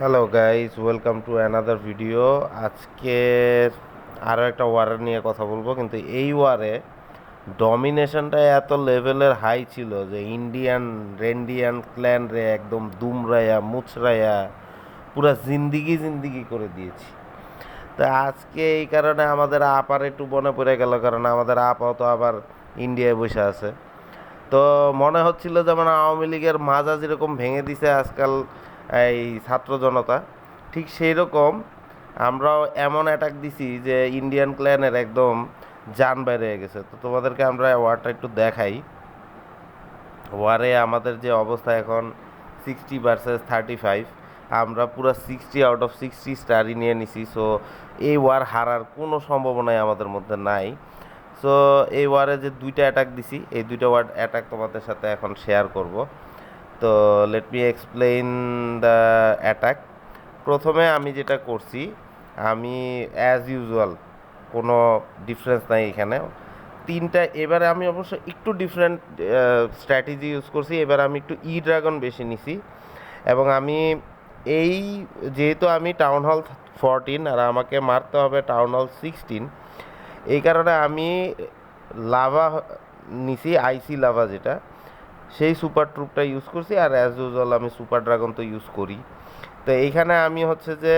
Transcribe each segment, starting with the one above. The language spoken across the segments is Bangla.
Hello guys, welcome to another video. আজকের আরও একটা ওয়ারের নিয়ে কথা বলবো, কিন্তু এই ওয়ারে ডমিনেশনটা এত লেভেলের হাই ছিল যে ইন্ডিয়ান রেন্ডিয়ান ক্ল্যান রে একদম দুমরাইয়া মুচরাইয়া পুরা জিন্দিগি জিন্দিগি করে দিয়েছি। তো আজকে এই কারণে আমাদের আপার একটু মনে পড়ে গেল, কারণ আমাদের আপাও তো আবার ইন্ডিয়ায় বসে আছে। তো মনে হচ্ছিল যেমন আওয়ামী লীগের মাজা যেরকম ভেঙে দিছে আজকাল এই ছাত্র জনতা, ঠিক সেই রকম আমরাও এমন অ্যাটাক দিছি যে ইন্ডিয়ান ক্ল্যানের একদম জান বাইরে হয়ে গেছে। তো তোমাদেরকে আমরা ওয়ারটা একটু দেখাই। ওয়ারে আমাদের যে অবস্থা এখন 60 ভার্সেস 35, আমরা পুরো 60 আউট অফ 60 স্টারই নিয়ে নিছি। সো এই ওয়ার হারার কোনো সম্ভাবনাই আমাদের মধ্যে নাই। সো এই ওয়ারে যে দুইটা অ্যাটাক দিছি, এই দুইটা ওয়ার অ্যাটাক তোমাদের সাথে এখন শেয়ার করব। তো let me explain the attack. প্রথমে আমি যেটা করছি, আমি অ্যাজ ইউজুয়াল কোনো ডিফারেন্স নাই এখানে তিনটা। এবারে আমি অবশ্য একটু ডিফারেন্ট স্ট্র্যাটেজি ইউজ করছি। এবার আমি একটু ড্রাগন বেশি নিছি, এবং আমি এই যেহেতু আমি টাউন হল 14 আর আমাকে মারতে হবে টাউন হল 16, এই কারণে আমি লাভা নিছি, আইসি লাভা যেটা, সেই সুপার ট্রুপটা ইউজ করছি। আর অ্যাজ ইউজুয়াল আমি সুপার ড্রাগন তো ইউজ করি। তো এইখানে আমি হচ্ছে যে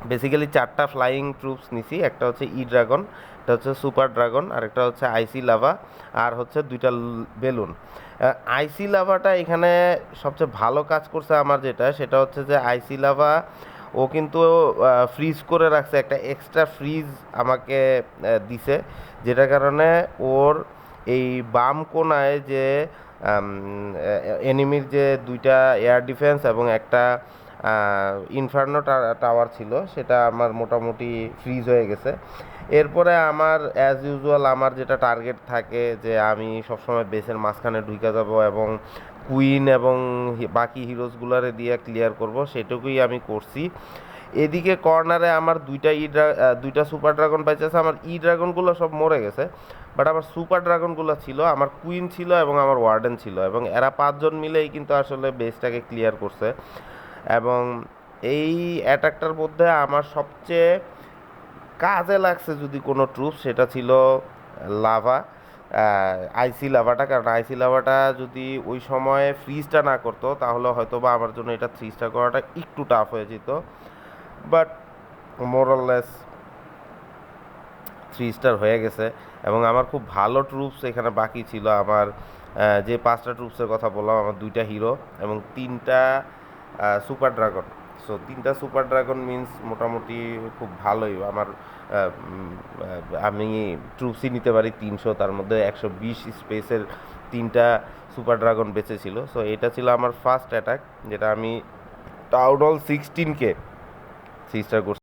বেসিক্যালি 4টা ফ্লাইং ট্রুপস নিছি। একটা হচ্ছে ড্রাগন, একটা হচ্ছে সুপার ড্রাগন, আর একটা হচ্ছে আইসি লাভা, আর হচ্ছে 2টা বেলুন। আইসি লাভাটা এখানে সবচেয়ে ভালো কাজ করছে আমার, যেটা সেটা হচ্ছে যে আইসি লাভা ও কিন্তু ফ্রিজ করে রাখছে, একটা এক্সট্রা ফ্রিজ আমাকে দিছে, যেটার কারণে ওর এই বাম কোনায় যে এনিমির যে 2টা এয়ার ডিফেন্স এবং একটা ইনফার্নো টাওয়ার ছিল, সেটা আমার মোটামুটি ফ্রিজ হয়ে গেছে। এরপরে আমার অ্যাজ ইউজুয়াল আমার যেটা টার্গেট থাকে যে আমি সবসময় বেসের মাঝখানে ঢুকে যাব এবং কুইন এবং বাকি হিরোজগুলারে দিয়ে ক্লিয়ার করব, সেটুকুই আমি করছি। এদিকে কর্নারে আমার দুইটা সুপার ড্রাগন পাইতেছে। আমার ড্রাগনগুলো সব মরে গেছে, বাট আমার সুপার ড্রাগনগুলো ছিল, আমার কুইন ছিল এবং আমার ওয়ার্ডেন ছিল, এবং এরা 5জন মিলেই কিন্তু আসলে বেসটাকে ক্লিয়ার করছে। এবং এই অ্যাটাকটার মধ্যে আমার সবচেয়ে কাজে লাগছে যদি কোনো ট্রুপ, সেটা ছিল লাভা, আইসি লাভাটা। কারণ আইসি লাভাটা যদি ওই সময়ে ফ্রিজটা না করতো, তাহলে হয়তো বা আমার জন্য এটা 3 স্টার করাটা একটু টাফ হয়ে যেত। বাট মোরাললেস 3 স্টার হয়ে গেছে, এবং আমার খুব ভালো ট্রুপস এখানে বাকি ছিল। আমার যে 5টা ট্রুপসের কথা বললাম, আমার 2টা হিরো এবং 3টা সুপার ড্রাগন। সো 3টা সুপার ড্রাগন মিন্স মোটামুটি খুব ভালোই আমার। আমি ট্রুপসই নিতে পারি 300, তার মধ্যে 120 স্পেসের 3টা সুপার ড্রাগন বেঁচে ছিল। সো এটা ছিল আমার ফার্স্ট অ্যাটাক, যেটা আমি টাউন হল 16কে 3 স্টার করছি।